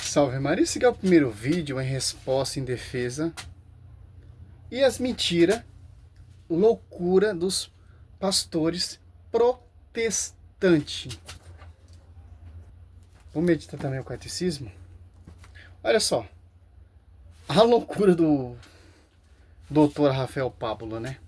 Salve Maria, esse aqui é o primeiro vídeo em resposta em defesa e as mentiras, loucura dos pastores protestantes. Vamos meditar também o catecismo? Olha só, a loucura do doutor Rafael Pablo, né?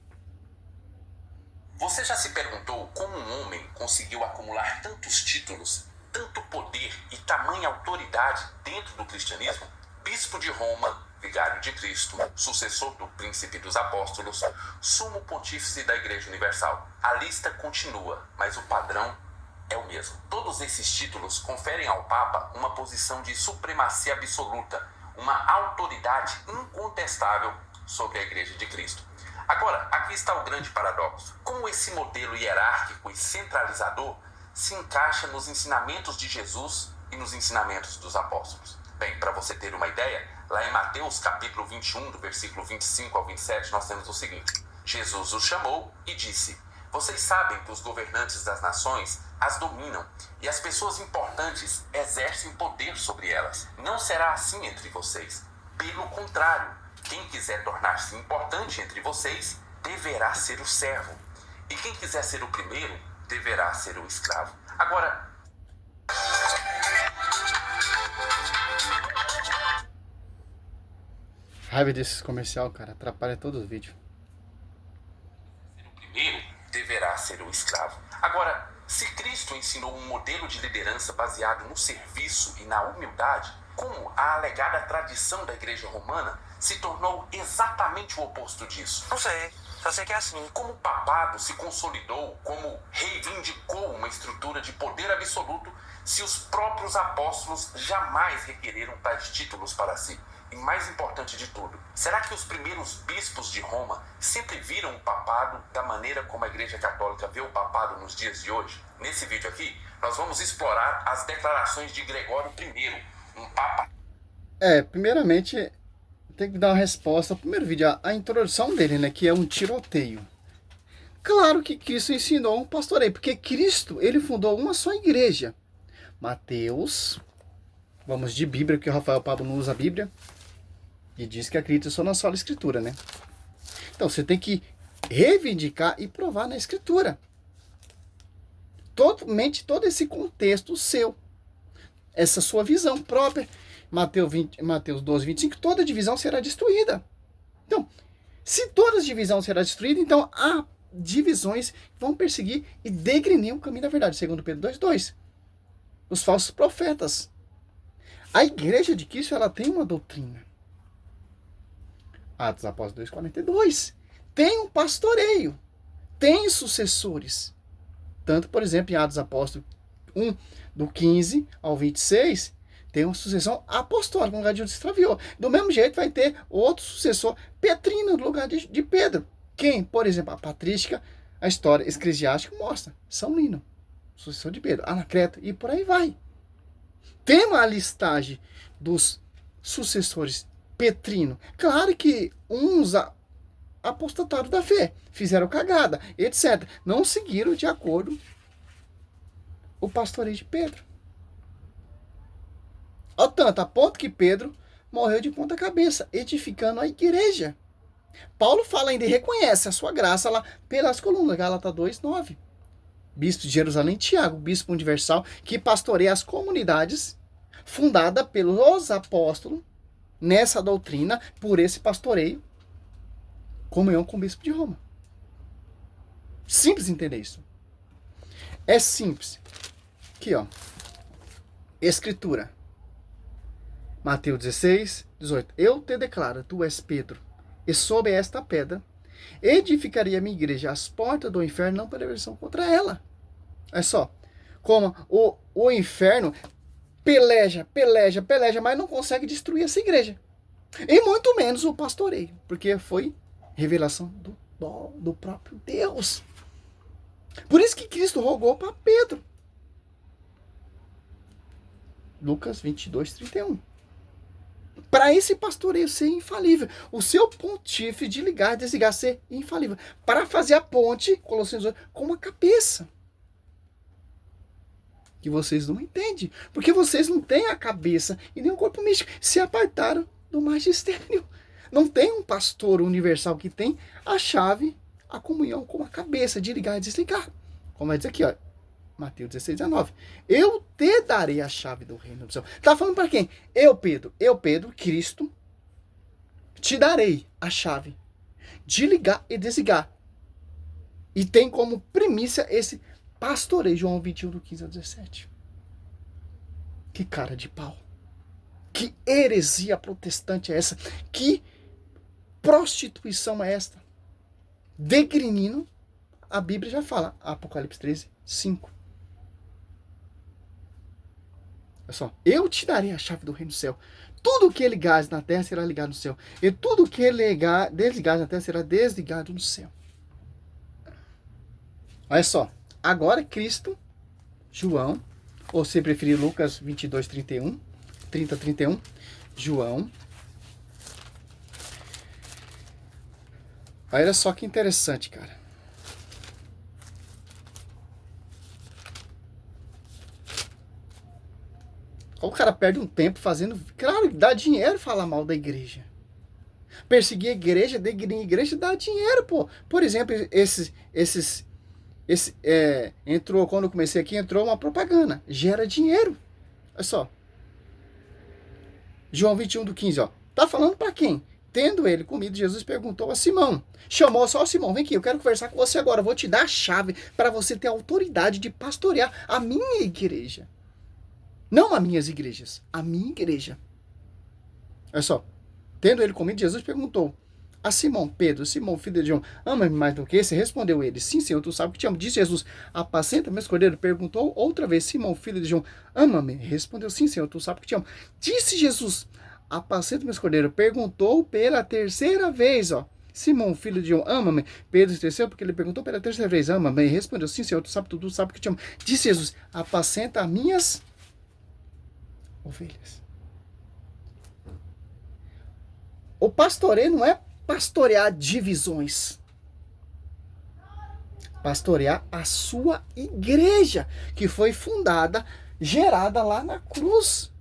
Você já se perguntou como um homem conseguiu acumular tantos títulos, tanto poder e tamanha autoridade dentro do cristianismo? Bispo de Roma, vigário de Cristo, sucessor do príncipe dos apóstolos, sumo pontífice da Igreja Universal. A lista continua, mas o padrão é o mesmo. Todos esses títulos conferem ao Papa uma posição de supremacia absoluta, uma autoridade incontestável sobre a Igreja de Cristo. Agora, aqui está o grande paradoxo. Como esse modelo hierárquico e centralizador se encaixa nos ensinamentos de Jesus e nos ensinamentos dos apóstolos? Bem, para você ter uma ideia, lá em Mateus capítulo 21, do versículo 25 ao 27, nós temos o seguinte: Jesus os chamou e disse: vocês sabem que os governantes das nações as dominam e as pessoas importantes exercem poder sobre elas. Não será assim entre vocês. Pelo contrário, quem quiser tornar-se importante entre vocês deverá ser o servo. E quem quiser ser o primeiro deverá ser o escravo. Agora, Raiva desses comercial, cara, atrapalha todo o vídeo. o primeiro deverá ser o escravo. Agora, se Cristo ensinou um modelo de liderança baseado no serviço e na humildade, como a alegada tradição da Igreja Romana se tornou exatamente o oposto disso? Não sei, só sei que é assim. Como o papado se consolidou, como reivindicou uma estrutura de poder absoluto, se os próprios apóstolos jamais requereram tais títulos para si? E mais importante de tudo, será que os primeiros bispos de Roma sempre viram o papado da maneira como a Igreja Católica vê o papado nos dias de hoje? Nesse vídeo aqui, nós vamos explorar as declarações de Gregório I, um papa. Primeiramente, tem que dar uma resposta ao primeiro vídeo, a introdução dele, né, que é um tiroteio. Claro que Cristo ensinou um pastoreio, porque Cristo, ele fundou uma só igreja. Mateus, vamos de Bíblia, porque o Rafael Pablo não usa a Bíblia, e diz que acredita só na sola Escritura, né? Então, você tem que reivindicar e provar na Escritura. Todo esse contexto seu, essa sua visão própria. Mateus 12, 25, toda divisão será destruída. Então, se toda divisão será destruída, então há divisões que vão perseguir e degrenir o caminho da verdade, segundo Pedro 2:2. Os falsos profetas. A igreja de Cristo, ela tem uma doutrina. Atos Apóstolos 2:42. Tem um pastoreio. Tem sucessores. Tanto, por exemplo, em Atos Apóstolos 1, do 15 ao 26, tem uma sucessão apostólica no lugar de Judas extraviou. Do mesmo jeito vai ter outro sucessor petrino no lugar de Pedro. Quem? Por exemplo, a patrística, a história eclesiástica mostra. São Lino, sucessor de Pedro, Anacleto e por aí vai. Tem uma listagem dos sucessores petrino. Claro que uns apostataram da fé, fizeram cagada, etc. Não seguiram de acordo o pastoreio de Pedro. Ao tanto, a ponto que Pedro morreu de ponta cabeça, edificando a igreja. Paulo fala ainda e reconhece a sua graça lá pelas colunas, Gálatas 2:9. Bispo de Jerusalém, Tiago, bispo universal, que pastoreia as comunidades, fundada pelos apóstolos, nessa doutrina, por esse pastoreio, comunhão com o bispo de Roma. Simples entender isso. É simples. Aqui, ó. Escritura. Mateus 16, 18. Eu te declaro, tu és Pedro, e sobre esta pedra edificaria a minha igreja. As portas do inferno não prevalecerão contra ela. É só. Como o inferno peleja, mas não consegue destruir essa igreja. E muito menos o pastoreio, porque foi revelação do próprio Deus. Por isso que Cristo rogou para Pedro. Lucas 22, 31. Para esse pastoreio ser infalível. O seu pontífice de ligar e desligar ser infalível. Para fazer a ponte, Colossenses 2, com uma cabeça. que vocês não entendem. Porque vocês não têm a cabeça e nem o corpo místico. Se apartaram do magistério. Não tem um pastor universal que tem a chave, a comunhão com a cabeça, de ligar e desligar. Como vai dizer aqui, ó. Mateus 16, 19. Eu te darei a chave do reino do céu. Tá falando para quem? Eu, Pedro, Cristo, te darei a chave de ligar e desligar. E tem como primícia esse pastoreio, João 21, do 15 ao 17. Que cara de pau. Que heresia protestante é essa? Que prostituição é esta? Degrinino, a Bíblia já fala, Apocalipse 13, 5. Olha só, eu te darei a chave do reino do céu. Tudo que ligares na terra será ligado no céu. E tudo que desligares na terra será desligado no céu. Olha só, agora Cristo, João, ou se preferir Lucas 22, 31, 30, 31, João. Olha só que interessante, cara. O cara perde um tempo fazendo... Claro, dá dinheiro falar mal da igreja. Perseguir a igreja, degrir a igreja, dá dinheiro, pô. Por exemplo, entrou, quando eu comecei aqui, entrou uma propaganda. Gera dinheiro. Olha só. João 21 do 15, ó. Tá falando para quem? Tendo ele comido, Jesus perguntou a Simão. Chamou só o Simão. Vem aqui, eu quero conversar com você agora. Eu vou te dar a chave para você ter a autoridade de pastorear a minha igreja. Não as minhas igrejas. A minha igreja. Olha só. Tendo ele comido, Jesus perguntou a Simão, Pedro, Simão, filho de João, ama-me mais do que esse? Respondeu ele, sim, Senhor, tu sabes que te amo. Disse Jesus, apacenta meus cordeiros. Perguntou outra vez, Simão, filho de João, ama-me? Respondeu, sim, Senhor, tu sabes que te amo. Disse Jesus, apacenta meus cordeiros. Perguntou pela terceira vez, ó. Simão, filho de João, ama-me? Pedro esqueceu porque ele perguntou pela terceira vez, ama-me? Respondeu, sim, Senhor, tu sabes que te amo. Disse Jesus, apacenta as minhas ovelhas. O pastoreio não é pastorear divisões. Pastorear a sua igreja, que foi fundada, gerada lá na cruz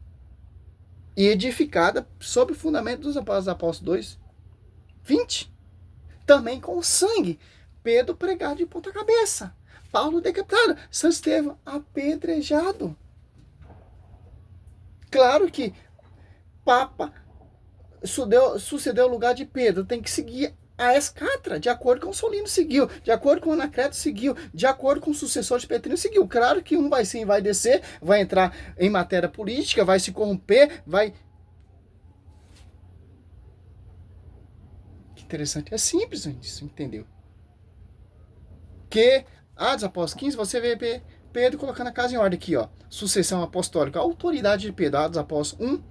e edificada sob o fundamento dos apóstolos 2, 20. Também com sangue. Pedro pregado de ponta cabeça. Paulo decapitado. São Estevão apedrejado. Claro que Papa sucedeu o lugar de Pedro, tem que seguir a escatra, de acordo com o Solino seguiu, de acordo com o Anacleto seguiu, de acordo com o sucessor de Petrino seguiu. Claro que um vai sim, vai descer, vai entrar em matéria política, vai se corromper, vai... Que interessante, é simples isso, entendeu? Que, Atos Apóstolos 15, você vê Pedro colocando a casa em ordem aqui, ó, sucessão apostólica, a autoridade de Pedro, Atos Apóstolos 1,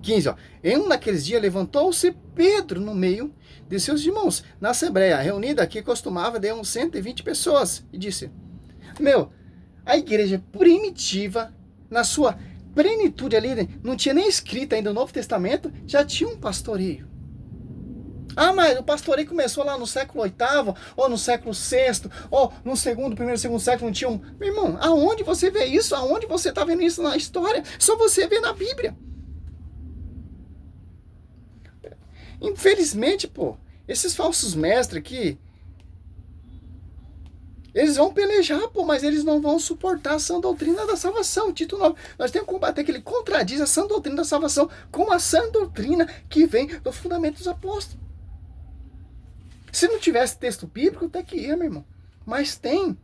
15, ó. Em um daqueles dias levantou-se Pedro no meio de seus irmãos, na assembleia reunida aqui costumava de uns 120 pessoas, e disse, a igreja primitiva, na sua plenitude ali, não tinha nem escrito ainda o Novo Testamento, já tinha um pastoreio. Ah, mas o pastoreio começou lá no século VIII, ou no século VI, ou no primeiro, segundo século, não tinha um... Meu irmão, aonde você vê isso? Aonde você está vendo isso na história? Só você vê na Bíblia. Infelizmente, esses falsos mestres aqui, eles vão pelejar, mas eles não vão suportar a sã doutrina da salvação. Tito 9, nós temos que combater que ele contradiz a sã doutrina da salvação com a sã doutrina que vem do fundamento dos apóstolos. Se não tivesse texto bíblico, até que ia, meu irmão. Mas tem.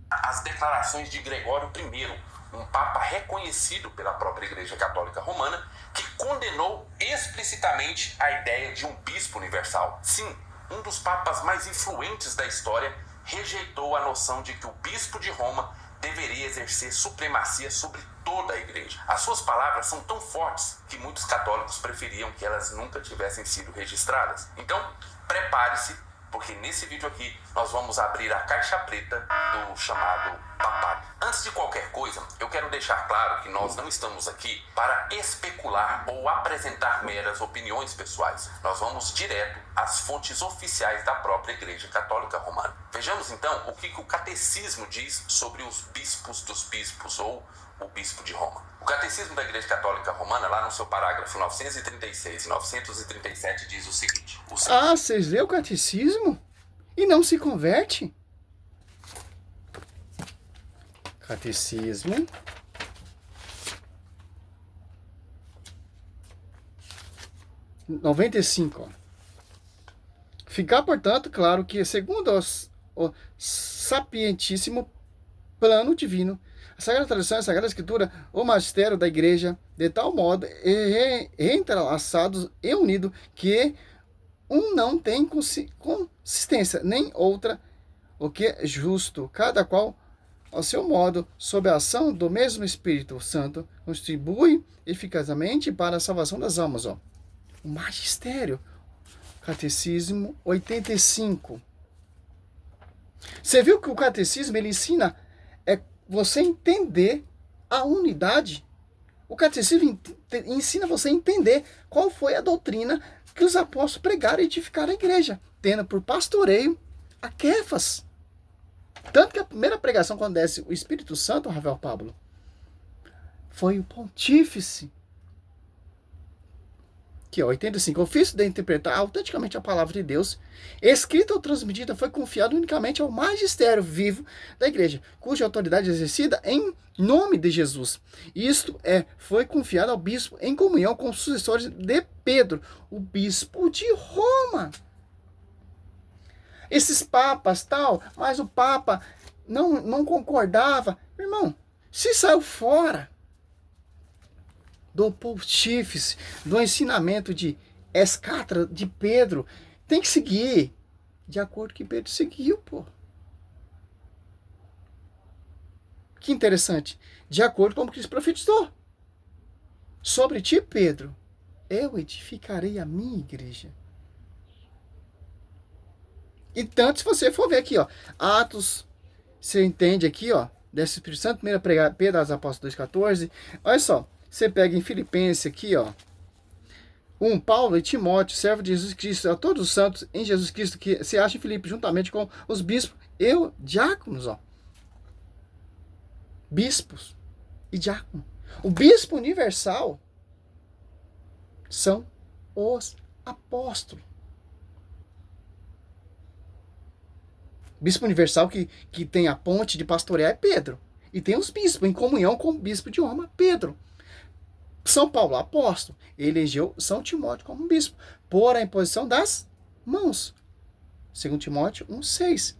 As declarações de Gregório I, um papa reconhecido pela própria Igreja Católica Romana, que condenou explicitamente a ideia de um bispo universal. Sim, um dos papas mais influentes da história rejeitou a noção de que o bispo de Roma deveria exercer supremacia sobre toda a igreja. As suas palavras são tão fortes que muitos católicos preferiam que elas nunca tivessem sido registradas. Então, prepare-se porque nesse vídeo aqui nós vamos abrir a caixa preta do chamado papado. Antes de qualquer coisa, eu quero deixar claro que nós não estamos aqui para especular ou apresentar meras opiniões pessoais. Nós vamos direto às fontes oficiais da própria Igreja Católica Romana. Vejamos então o que o Catecismo diz sobre os bispos dos bispos, ou o Bispo de Roma. O Catecismo da Igreja Católica Romana, lá no seu parágrafo 936 e 937, diz o seguinte... Ah, vocês lêem o Catecismo e não se converte? Catecismo. (95). Ficar, portanto, claro que, segundo o sapientíssimo plano divino, a Sagrada Tradição e a Sagrada Escritura, o magistério da Igreja, de tal modo entrelaçados e unidos que um não tem consistência, nem outra, o que é justo, cada qual ao seu modo, sob a ação do mesmo Espírito Santo, contribui eficazmente para a salvação das almas. Ó. O magistério, Catecismo 85. Você viu que o Catecismo ele ensina você entender a unidade. O Catecismo ensina você a entender qual foi a doutrina que os apóstolos pregaram e edificaram a igreja, tendo por pastoreio a Kéfas. Tanto que a primeira pregação, quando desce o Espírito Santo, Rafael Pablo, foi o pontífice. Aqui, ó, 85. O ofício de interpretar autenticamente a palavra de Deus, escrita ou transmitida, foi confiado unicamente ao magistério vivo da igreja, cuja autoridade é exercida em nome de Jesus. Isto foi confiado ao bispo em comunhão com os sucessores de Pedro, o bispo de Roma. Esses papas, tal, mas o papa não concordava. Irmão, se saiu fora do pontífice, do ensinamento de escatra de Pedro, tem que seguir de acordo com que Pedro seguiu, pô. Que interessante. De acordo com o que Cristo profetizou. Sobre ti, Pedro, eu edificarei a minha igreja. E tanto, se você for ver aqui, ó, Atos, você entende aqui, ó, desse Espírito Santo, 1 Pedro aos Apóstolos 2,14, olha só, você pega em Filipenses aqui, ó, Paulo e Timóteo, servo de Jesus Cristo, a todos os santos em Jesus Cristo, que se acham em Filipe, juntamente com os bispos e diáconos, ó. Bispos e diáconos. O bispo universal são os apóstolos. Bispo universal que tem a ponte de pastorear é Pedro. E tem os bispos, em comunhão com o bispo de Roma, Pedro. São Paulo, apóstolo, elegeu São Timóteo como bispo, por a imposição das mãos. 2 Timóteo 1,6.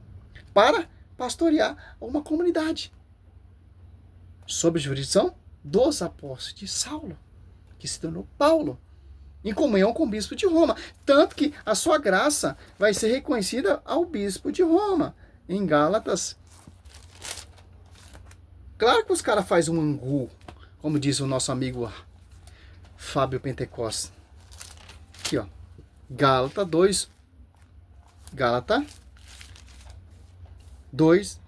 Para pastorear uma comunidade. Sob a jurisdição dos apóstolos de Saulo, que se tornou Paulo. Em comunhão com o bispo de Roma. Tanto que a sua graça vai ser reconhecida ao bispo de Roma. Em Gálatas. Claro que os caras fazem um angu, como diz o nosso amigo Fábio Pentecoste. Aqui, ó. Gálatas 2. Gálatas 2,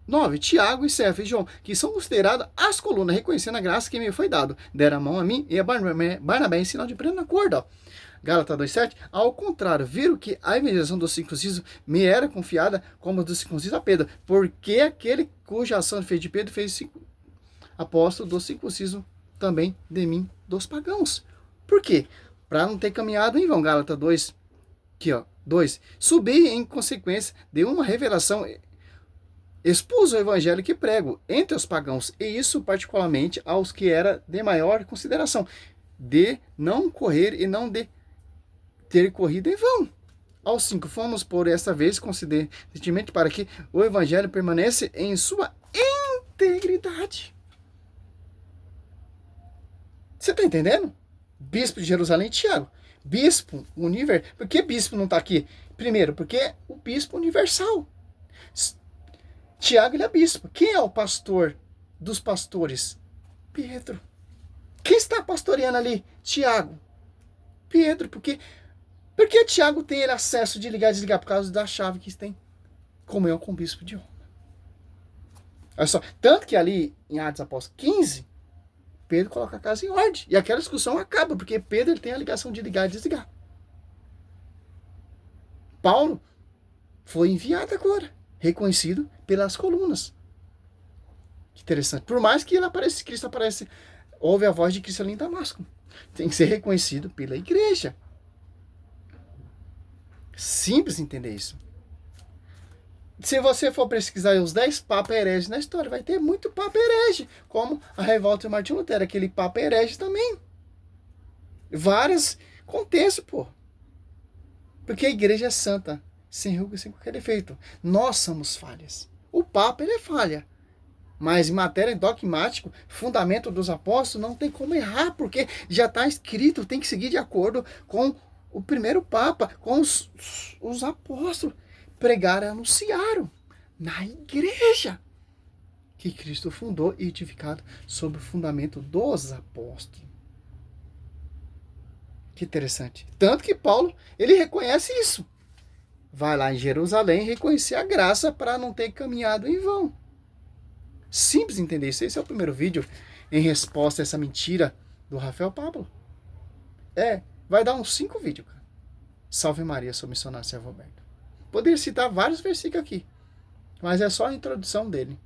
9. Tiago e Cefas e João, que são considerados as colunas, reconhecendo a graça que me foi dado. Deram a mão a mim e a Barnabé em sinal de pleno acordo. Ó. Gálatas 2,7. Ao contrário, viram que a evangelização do circunciso me era confiada como do circunciso a Pedro, porque aquele cuja ação fez de Pedro fez apóstolo do circunciso também de mim, dos pagãos. Por quê? Para não ter caminhado em vão. Gálatas 2, aqui, ó, 2. Subi em consequência de uma revelação, expus o evangelho que prego entre os pagãos, e isso particularmente aos que era de maior consideração, de não correr e não de ter corrido em vão. Aos 5, fomos por esta vez consistentemente para que o evangelho permaneça em sua integridade. Você está entendendo? Bispo de Jerusalém, Tiago. Bispo universal. Por que bispo não está aqui? Primeiro, porque é o bispo universal. Tiago, ele é bispo. Quem é o pastor dos pastores? Pedro. Quem está pastoreando ali? Tiago. Pedro, porque Por que Tiago tem ele acesso de ligar e desligar? Por causa da chave que tem comunhão com o bispo de Roma. Olha só, tanto que ali em Atos Apóstolos 15, Pedro coloca a casa em ordem. E aquela discussão acaba, porque Pedro ele tem a ligação de ligar e desligar. Paulo foi enviado agora, reconhecido pelas colunas. Que interessante. Por mais que ele apareça, Cristo aparece, ouve a voz de Cristo ali em Damasco. Tem que ser reconhecido pela igreja. Simples entender isso. Se você for pesquisar os 10 papas hereges na história, vai ter muito papa herege, como a revolta de Martinho Lutero, aquele papa herege também. Vários contextos, pô. Porque a igreja é santa, sem ruga, sem qualquer defeito. Nós somos falhas. O papa, ele é falha. Mas em matéria dogmática, fundamento dos apóstolos, não tem como errar, porque já está escrito, tem que seguir de acordo com o primeiro papa, com os apóstolos. Pregaram e anunciaram na igreja que Cristo fundou e edificado sobre o fundamento dos apóstolos. Que interessante. Tanto que Paulo, ele reconhece isso. Vai lá em Jerusalém reconhecer a graça para não ter caminhado em vão. Simples entender isso. Esse é o primeiro vídeo em resposta a essa mentira do Rafael Pablo. Vai dar uns 5 vídeos, cara. Salve Maria, sou missionário servo aberto. Poderia citar vários versículos aqui, mas é só a introdução dele.